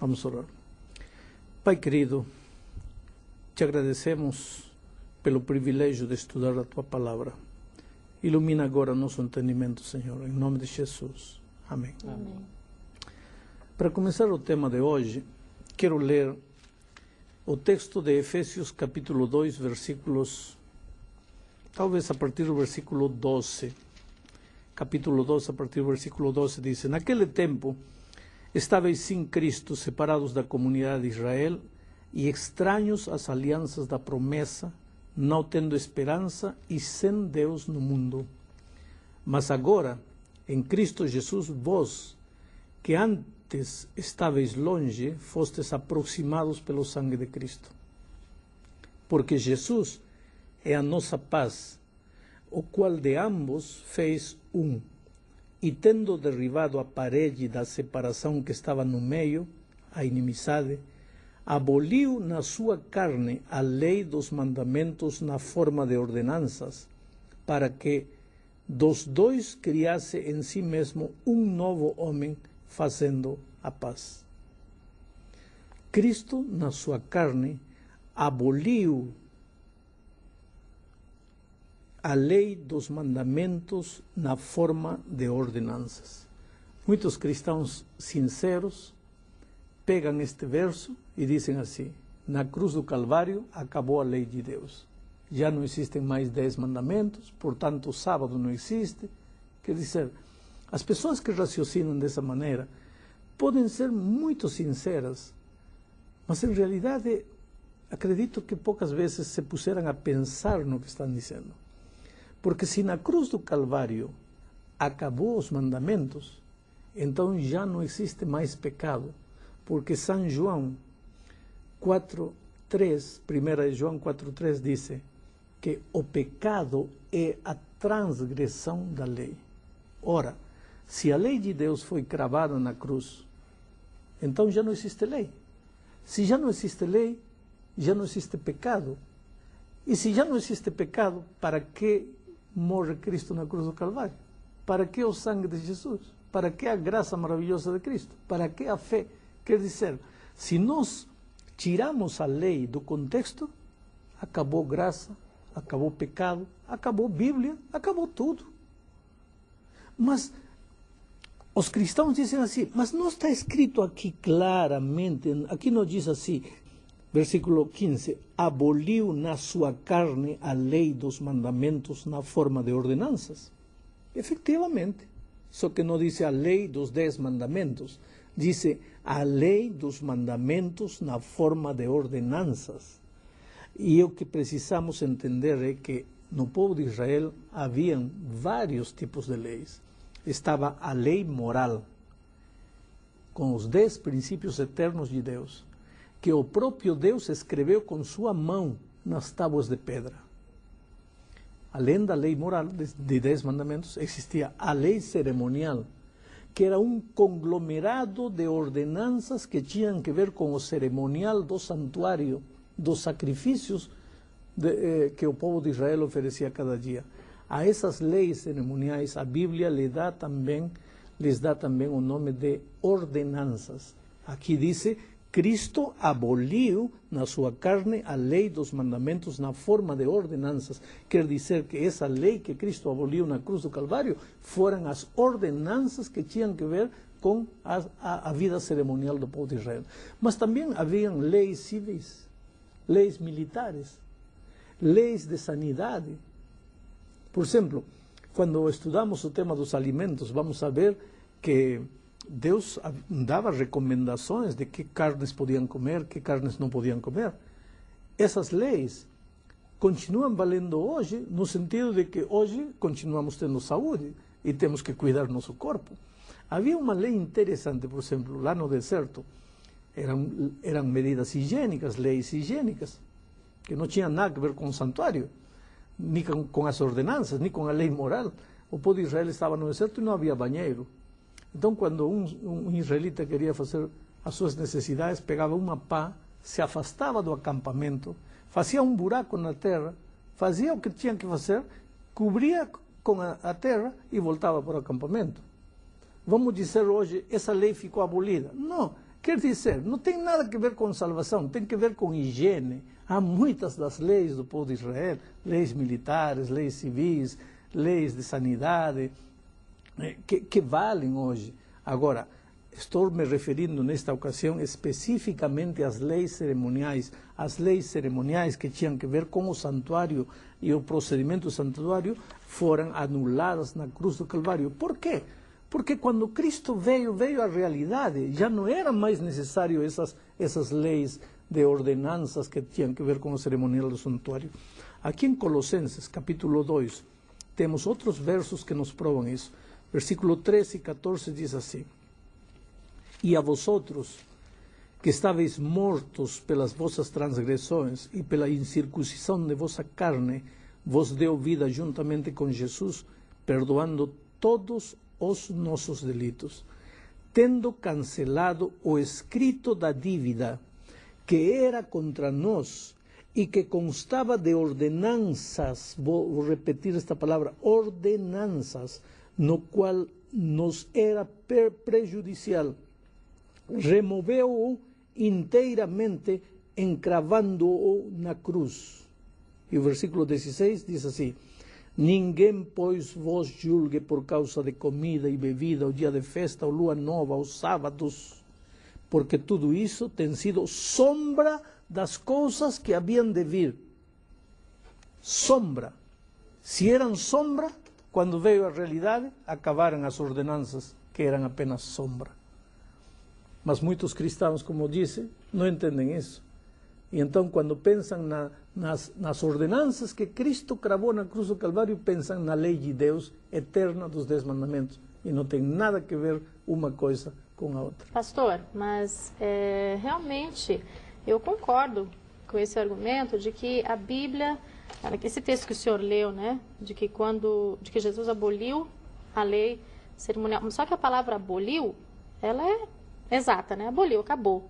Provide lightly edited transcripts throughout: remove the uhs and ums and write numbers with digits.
Vamos orar. Pai querido, te agradecemos pelo privilégio de estudar a Tua Palavra. Ilumina agora nosso entendimento, Senhor, em nome de Jesus. Amém. Amém. Para começar o tema de hoje, quero ler o texto de Efésios capítulo 2, versículos, talvez a partir do versículo 12. Capítulo 2, a partir do versículo 12, diz: Naquele tempo, estáveis sem Cristo, separados da comunidade de Israel e estranhos às alianças da promessa, não tendo esperança e sem Deus no mundo. Mas agora, em Cristo Jesus, vós, que antes estáveis longe, fostes aproximados pelo sangue de Cristo. Porque Jesus é a nossa paz, o qual de ambos fez um, e tendo derribado a parede da separação que estava no meio, a inimizade, aboliu na sua carne a lei dos mandamentos na forma de ordenanças, para que dos dois criasse em si mesmo um novo homem, fazendo a paz. Cristo, na sua carne, aboliu a lei dos mandamentos na forma de ordenanças. Muitos cristãos sinceros pegam este verso e dizem assim: na cruz do Calvário acabou a lei de Deus. Já não existem mais 10 mandamentos, portanto o sábado não existe. Quer dizer, as pessoas que raciocinam dessa maneira podem ser muito sinceras, mas em realidade acredito que poucas vezes se puseram a pensar no que estão dizendo. Porque se na cruz do Calvário acabou os mandamentos, então já não existe mais pecado. Porque São João 4:3, 1 João 4:3 diz que o pecado é a transgressão da lei. Ora, se a lei de Deus foi cravada na cruz, então já não existe lei. Se já não existe lei, já não existe pecado. E se já não existe pecado, para que morre Cristo na cruz do Calvário? Para que o sangue de Jesus? Para que a graça maravilhosa de Cristo? Para que a fé? Quer dizer, se nós tiramos a lei do contexto, acabou graça, acabou pecado, acabou Bíblia, acabou tudo. Mas os cristãos dizem assim, mas não está escrito aqui claramente, aqui não diz assim, versículo 15, aboliu na sua carne a lei dos mandamentos na forma de ordenanças. Efectivamente, só que não diz a lei dos 10 mandamentos, diz a lei dos mandamentos na forma de ordenanças. E o que precisamos entender é que no povo de Israel haviam vários tipos de leis. Estava a lei moral, com os 10 princípios eternos de Deus, que o próprio Deus escreveu com sua mão nas tábuas de pedra. Além da lei moral de 10 mandamentos, existia a lei cerimonial, que era um conglomerado de ordenanças que tinham que ver com o cerimonial do santuário, dos sacrifícios que o povo de Israel oferecia cada dia. A essas leis cerimoniais, a Bíblia lhes dá também o nome de ordenanças. Aqui diz: Cristo aboliu na sua carne a lei dos mandamentos na forma de ordenanças. Quer dizer que essa lei que Cristo aboliu na cruz do Calvário foram as ordenanças que tinham que ver com a vida cerimonial do povo de Israel. Mas também haviam leis civis, leis militares, leis de sanidade. Por exemplo, quando estudamos o tema dos alimentos, vamos saber que Deus dava recomendações de que carnes podiam comer, que carnes não podiam comer. Essas leis continuam valendo hoje, no sentido de que hoje continuamos tendo saúde e temos que cuidar nosso corpo. Havia uma lei interessante, por exemplo, lá no deserto, eram medidas higiênicas, leis higiênicas, que não tinham nada a ver com o santuário, nem com as ordenanças, nem com a lei moral. O povo de Israel estava no deserto e não havia banheiro. Então, quando um israelita queria fazer as suas necessidades, pegava uma pá, se afastava do acampamento, fazia um buraco na terra, fazia o que tinha que fazer, cobria com a terra e voltava para o acampamento. Vamos dizer hoje, essa lei ficou abolida. Não, Quer dizer, não tem nada a ver com salvação, tem que ver com higiene. Há muitas das leis do povo de Israel, leis militares, leis civis, leis de sanidade, que valem hoje. Agora, estou me referindo nesta ocasião especificamente às leis cerimoniais que tinham que ver com o santuário e o procedimento do santuário foram anuladas na cruz do Calvário. Por quê? Porque quando Cristo veio a realidade, já não era mais necessário essas leis de ordenanças que tinham que ver com o cerimonial do santuário. Aqui em Colossenses, capítulo 2, temos outros versos que nos provam isso. Versículo 13 e 14 diz assim: E a vosotros, que estáveis mortos pelas vossas transgressões e pela incircuncisão de vossa carne, vos deu vida juntamente com Jesus, perdoando todos os nossos delitos, tendo cancelado o escrito da dívida que era contra nós e que constava de ordenanças, vou repetir esta palavra, ordenanças, no qual nos era prejudicial. Removeu-o inteiramente, encravando-o na cruz. E o versículo 16 diz assim: Ninguém, pois, vos julgue por causa de comida e bebida, o dia de festa, ou lua nova, os sábados, porque tudo isso tem sido sombra das coisas que haviam de vir. Sombra. Se eram sombra, quando veio a realidade, acabaram as ordenanças, que eram apenas sombra. Mas muitos cristãos, como disse, não entendem isso. E então, quando pensam nas ordenanças que Cristo cravou na cruz do Calvário, pensam na lei de Deus eterna dos 10 mandamentos. E não tem nada a ver uma coisa com a outra. Pastor, mas realmente eu concordo com esse argumento de que a Bíblia, esse texto que o senhor leu, né, de que Jesus aboliu a lei cerimonial. Só que a palavra aboliu, ela é exata, né? Aboliu, acabou.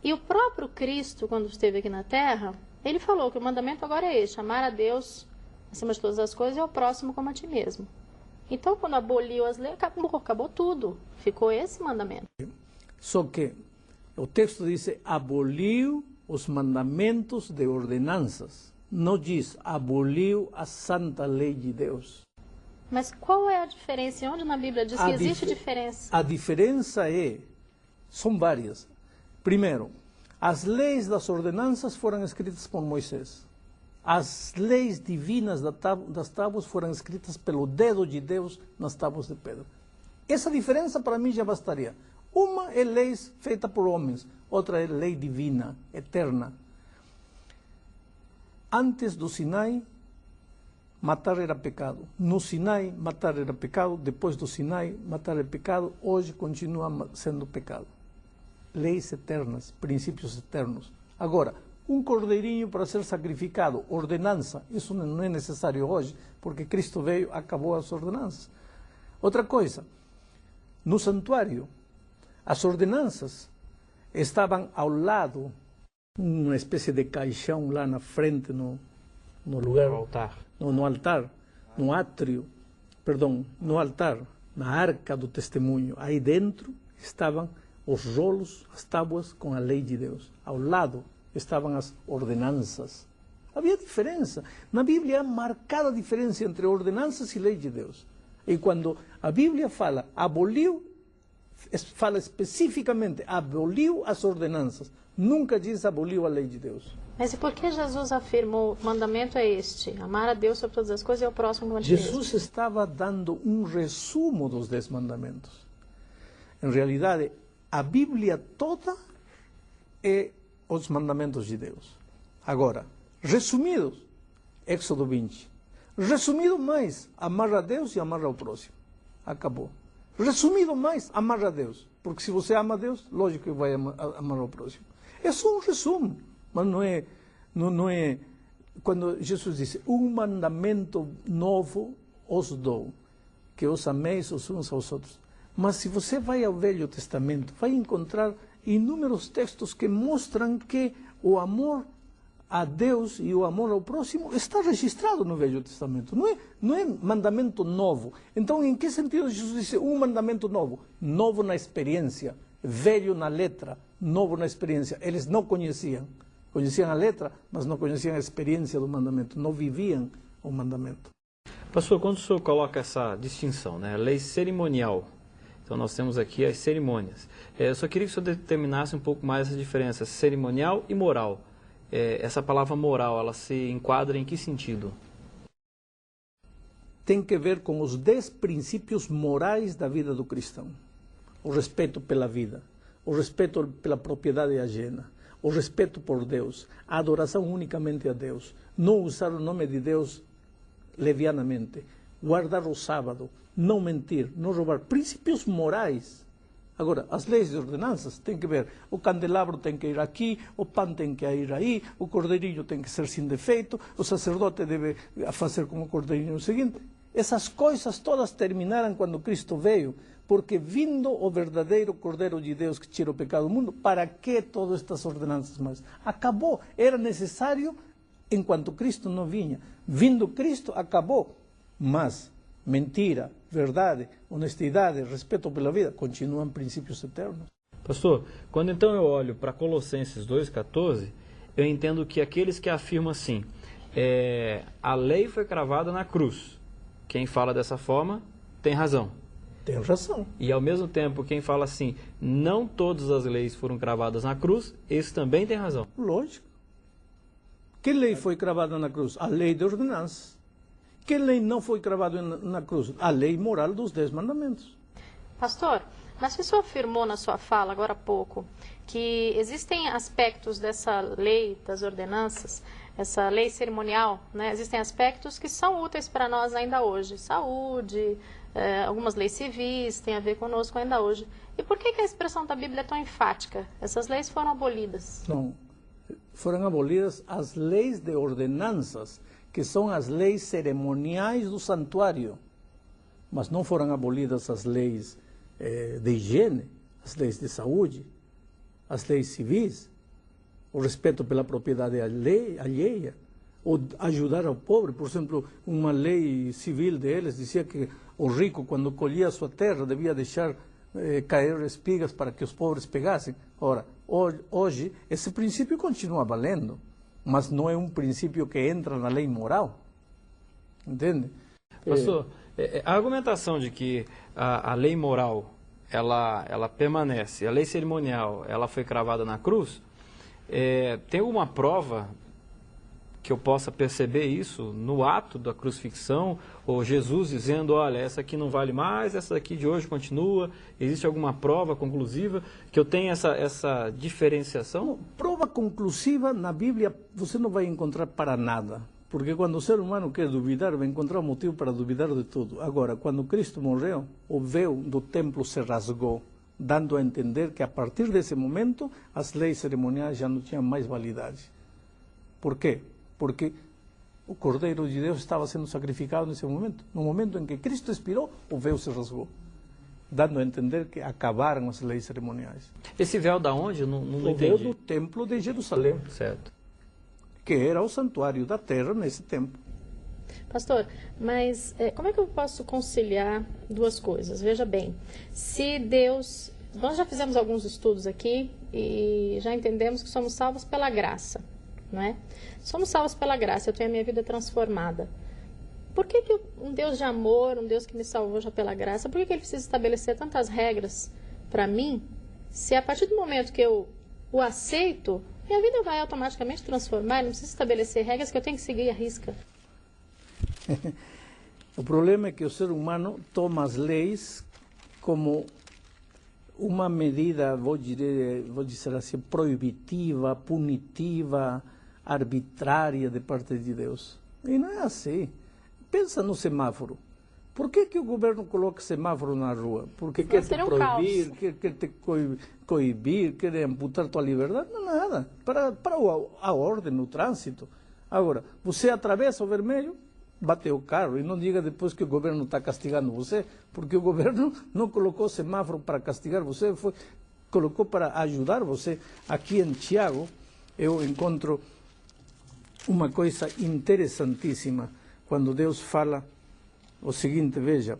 E o próprio Cristo, quando esteve aqui na Terra, ele falou que o mandamento agora é este: amar a Deus acima de todas as coisas e ao próximo como a ti mesmo. Então, quando aboliu as leis, acabou tudo. Ficou esse mandamento. Só que o texto diz: aboliu os mandamentos de ordenanças. Não diz: aboliu a santa lei de Deus. Mas qual é a diferença? E onde na Bíblia diz que existe diferença? A diferença são várias. Primeiro, as leis das ordenanças foram escritas por Moisés. As leis divinas das tábuas foram escritas pelo dedo de Deus nas tábuas de pedra. Essa diferença para mim já bastaria. Uma é lei feita por homens, outra é lei divina, eterna. Antes do Sinai, matar era pecado. No Sinai, matar era pecado. Depois do Sinai, matar é pecado. Hoje continua sendo pecado. Leis eternas, princípios eternos. Agora, um cordeirinho para ser sacrificado, ordenança, isso não é necessário hoje, porque Cristo veio, acabou as ordenanças. Outra coisa, no santuário, as ordenanças estavam ao lado, uma espécie de caixão lá na frente, no lugar... No altar, no átrio, perdão, no altar, na arca do testemunho. Aí dentro estavam os rolos, as tábuas com a lei de Deus. Ao lado estavam as ordenanças. Havia diferença. Na Bíblia há marcada diferença entre ordenanças e lei de Deus. E quando a Bíblia fala aboliu, fala especificamente aboliu as ordenanças. Nunca diz aboliu a lei de Deus. Mas e por que Jesus afirmou, o mandamento é este: amar a Deus sobre todas as coisas e ao próximo como a ti mesmo? Jesus estava dando um resumo dos 10 mandamentos. Em realidade, a Bíblia toda é os mandamentos de Deus. Agora, resumidos, Éxodo 20. Resumido mais, amar a Deus e amar ao próximo. Acabou. Resumido mais, amar a Deus. Porque se você ama a Deus, lógico que vai amar ao próximo. É só um resumo, mas não é quando Jesus disse: um mandamento novo os dou, que os ameis os uns aos outros. Mas se você vai ao Velho Testamento, vai encontrar inúmeros textos que mostram que o amor a Deus e o amor ao próximo está registrado no Velho Testamento. Não é mandamento novo. Então, em que sentido Jesus disse um mandamento novo? Novo na experiência. velho na letra, novo na experiência. Eles não conheciam a letra, mas não conheciam a experiência do mandamento, não viviam o mandamento. Pastor, quando o senhor coloca essa distinção, né, lei cerimonial, então nós temos aqui as cerimônias. Eu só queria que o senhor determinasse um pouco mais essa diferença, cerimonial e moral. Essa palavra moral, ela se enquadra em que sentido? Tem que ver com os 10 princípios morais da vida do cristão. O respeito pela vida, o respeito pela propriedade ajena, o respeito por Deus, a adoração unicamente a Deus, não usar o nome de Deus levianamente, guardar o sábado, não mentir, não roubar, princípios morais. Agora, as leis de ordenanças têm que ver, o candelabro tem que ir aqui, o pão tem que ir aí, o cordeirinho tem que ser sem defeito, o sacerdote deve fazer como o cordeirinho seguinte. Essas coisas todas terminaram quando Cristo veio, porque vindo o verdadeiro Cordeiro de Deus que tira o pecado do mundo, para que todas estas ordenanças mais? Acabou, era necessário enquanto Cristo não vinha. Vindo Cristo, acabou, mas mentira, verdade, honestidade, respeito pela vida, continuam princípios eternos. Pastor, quando então eu olho para Colossenses 2,14, eu entendo que aqueles que afirmam assim, a lei foi cravada na cruz. Quem fala dessa forma tem razão. Tem razão. E ao mesmo tempo, quem fala assim, não todas as leis foram cravadas na cruz, esse também tem razão. Lógico. Que lei foi cravada na cruz? A lei de ordenanças. Que lei não foi cravada na cruz? A lei moral dos 10 mandamentos. Pastor, mas o senhor afirmou na sua fala agora há pouco que existem aspectos dessa lei, das ordenanças, essa lei cerimonial, né? Existem aspectos que são úteis para nós ainda hoje. Saúde, algumas leis civis têm a ver conosco ainda hoje. E por que a expressão da Bíblia é tão enfática? Essas leis foram abolidas. Não, foram abolidas as leis de ordenanças, que são as leis cerimoniais do santuário, mas não foram abolidas as leis de higiene, as leis de saúde, as leis civis, o respeito pela propriedade alheia, ou ajudar ao pobre. Por exemplo, uma lei civil deles dizia que o rico, quando colhia a sua terra, devia deixar cair espigas para que os pobres pegassem. Ora, hoje, esse princípio continua valendo, mas não é um princípio que entra na lei moral. Entende? Pastor, a argumentação de que a lei moral ela permanece, a lei cerimonial ela foi cravada na cruz, tem alguma prova que eu possa perceber isso no ato da crucifixão, ou Jesus dizendo, olha, essa aqui não vale mais, essa aqui de hoje continua? Existe alguma prova conclusiva que eu tenha essa diferenciação? Não, prova conclusiva na Bíblia você não vai encontrar para nada, porque quando o ser humano quer duvidar, vai encontrar motivo para duvidar de tudo. Agora, quando Cristo morreu, o véu do templo se rasgou, dando a entender que a partir desse momento as leis cerimoniais já não tinham mais validade. Por quê? Porque o Cordeiro de Deus estava sendo sacrificado nesse momento. No momento em que Cristo expirou, o véu se rasgou, dando a entender que acabaram as leis cerimoniais. Esse véu da onde? Não o véu do templo de Jerusalém, certo, que era o santuário da terra nesse tempo. Pastor, mas como é que eu posso conciliar duas coisas? Veja bem, se Deus... Nós já fizemos alguns estudos aqui e já entendemos que somos salvos pela graça, não é? Somos salvos pela graça, eu tenho a minha vida transformada. Por que um Deus de amor, um Deus que me salvou já pela graça, por que ele precisa estabelecer tantas regras para mim, se a partir do momento que eu o aceito, minha vida vai automaticamente transformar, não precisa estabelecer regras que eu tenho que seguir à risca? O problema é que o ser humano toma as leis como uma medida, vou dizer assim, proibitiva, punitiva, arbitrária de parte de Deus. E não é assim. Pensa no semáforo. Por que o governo coloca semáforo na rua? Porque quer te proibir, quer te coibir, quer amputar tua liberdade? Não, nada. Para a ordem, no trânsito. Agora, você atravessa o vermelho, bate o carro, e não diga depois que o governo está castigando você, porque o governo não colocou semáforo para castigar você, colocou para ajudar você. Aqui em Tiago, eu encontro uma coisa interessantíssima, quando Deus fala o seguinte, veja,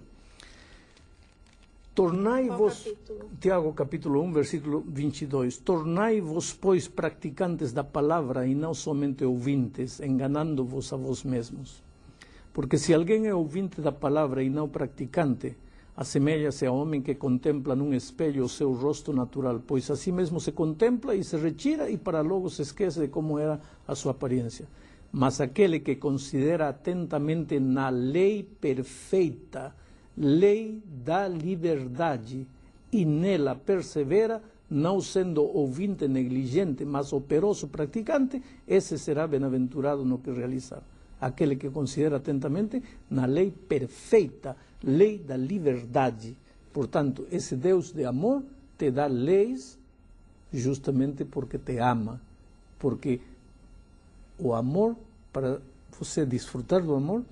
Tornai-vos, capítulo? Tiago capítulo 1, versículo 22, tornai-vos, pois, praticantes da palavra e não somente ouvintes, enganando-vos a vós mesmos. Porque se alguém é ouvinte da palavra e não praticante, assemelha-se a homem que contempla num espelho o seu rosto natural, pois assim mesmo se contempla e se retira e para logo se esquece de como era a sua aparência. Mas aquele que considera atentamente na lei perfeita, lei da liberdade, e nela persevera, não sendo ouvinte negligente, mas operoso praticante, esse será bem-aventurado no que realizar. Aquele que considera atentamente na lei perfeita, lei da liberdade. Portanto, esse Deus de amor te dá leis justamente porque te ama. Porque o amor, para você desfrutar do amor,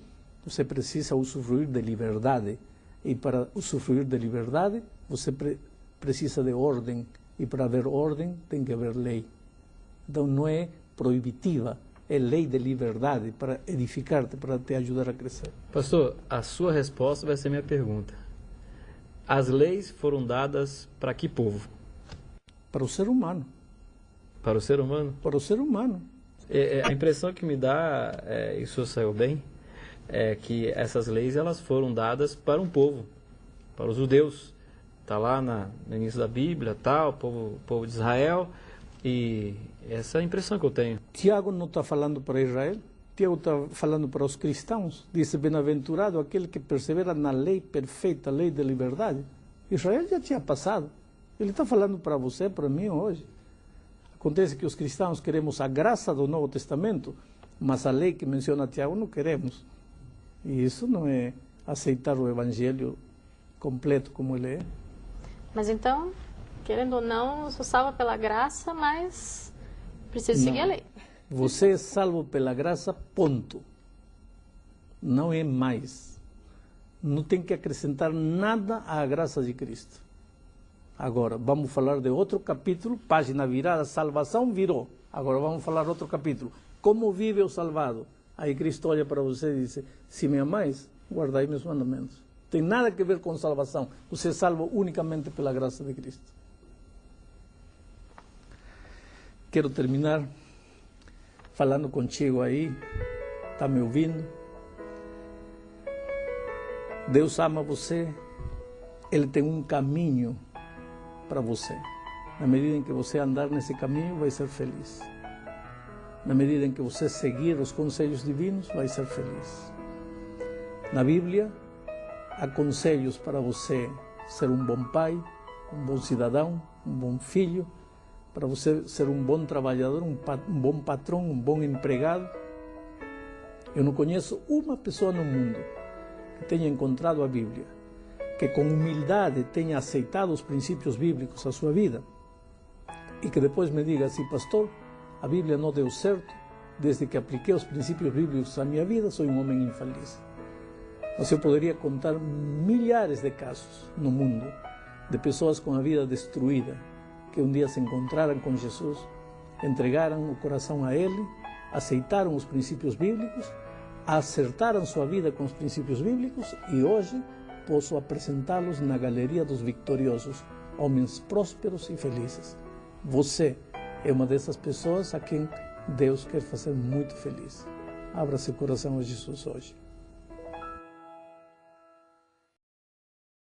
você precisa usufruir de liberdade. E para usufruir de liberdade, você precisa de ordem. E para haver ordem, tem que haver lei. Então, não é proibitiva, é lei de liberdade para edificar-te, para te ajudar a crescer. Pastor, a sua resposta vai ser minha pergunta. As leis foram dadas para que povo? Para o ser humano. Para o ser humano? Para o ser humano. A impressão que me dá, e o senhor saiu bem, é que essas leis elas foram dadas para um povo, para os judeus. Está lá no início da Bíblia, tal, o povo de Israel, e essa é a impressão que eu tenho. Tiago não está falando para Israel, Tiago está falando para os cristãos. Diz, bem-aventurado aquele que persevera na lei perfeita, lei de liberdade. Israel já tinha passado. Ele está falando para você, para mim hoje. Acontece que os cristãos queremos a graça do Novo Testamento, mas a lei que menciona Tiago não queremos. E isso não é aceitar o Evangelho completo como ele é. Mas então, querendo ou não, eu sou salva pela graça, mas preciso seguir a lei. Você é salvo pela graça, ponto. Não é mais. Não tem que acrescentar nada à graça de Cristo. Agora, vamos falar de outro capítulo, página virada, salvação virou. Agora vamos falar outro capítulo. Como vive o salvado? Aí Cristo olha para você e diz, se me amais, guardai meus mandamentos. Tem nada a ver com salvação. Você é salvo unicamente pela graça de Cristo. Quero terminar falando contigo aí. Está me ouvindo? Deus ama você. Ele tem um caminho para você. Na medida em que você andar nesse caminho, vai ser feliz. Na medida em que você seguir os conselhos divinos, vai ser feliz. Na Bíblia, há conselhos para você ser um bom pai, um bom cidadão, um bom filho, para você ser um bom trabalhador, um bom patrão, um bom empregado. Eu não conheço uma pessoa no mundo que tenha encontrado a Bíblia, que com humildade tenha aceitado os princípios bíblicos à sua vida e que depois me diga assim, pastor, a Bíblia não deu certo, desde que apliquei os princípios bíblicos à minha vida, sou um homem infeliz. Você poderia contar milhares de casos no mundo de pessoas com a vida destruída, que um dia se encontraram com Jesus, entregaram o coração a Ele, aceitaram os princípios bíblicos, acertaram sua vida com os princípios bíblicos e hoje posso apresentá-los na galeria dos vitoriosos, homens prósperos e felizes. Você é uma dessas pessoas a quem Deus quer fazer muito feliz. Abra seu coração a Jesus hoje.